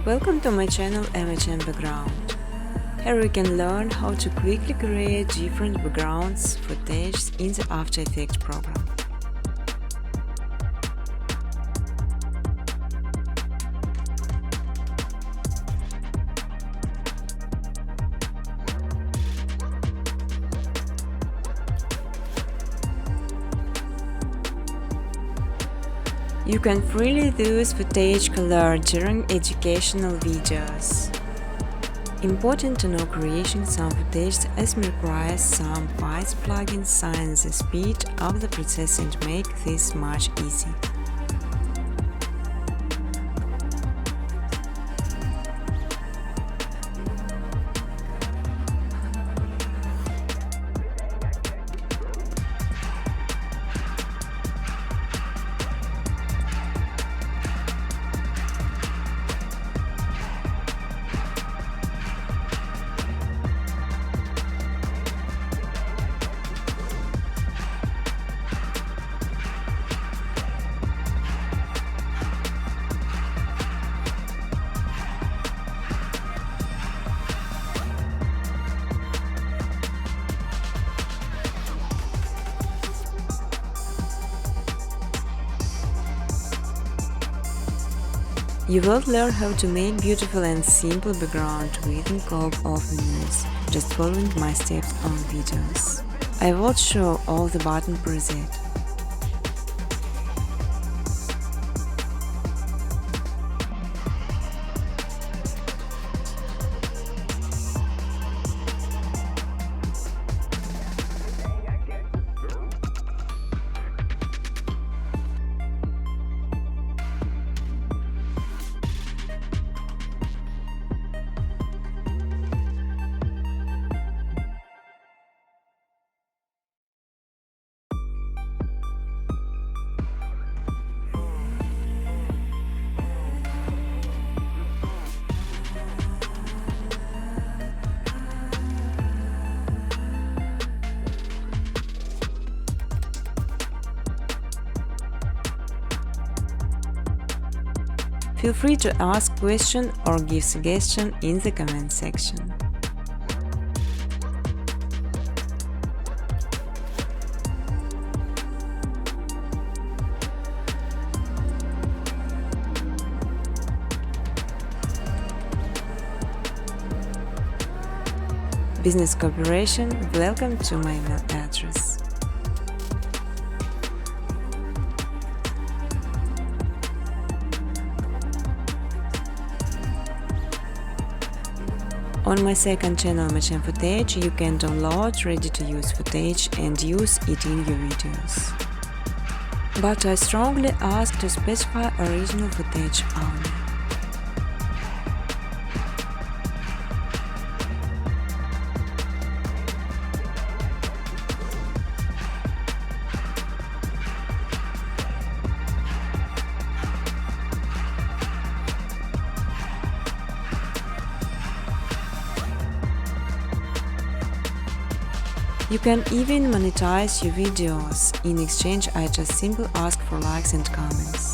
Welcome to my channel MHM Background. Here you can learn how to quickly create different backgrounds footage in the After Effects program. You can freely use footage color during educational videos. Important to know creating some footage as requires some Python plugins sign the speed of the process and make this much easy. You will learn how to make beautiful and simple background within scope of minutes, just following my steps on videos. I will show all the button preset. Feel free to ask questions or give suggestions in the comment section. Business cooperation, welcome to my email address. On my second channel MHM Footage, you can download ready-to-use footage and use it in your videos. But I strongly ask to specify original footage only. You can even monetize your videos. In exchange, I just simply ask for likes and comments.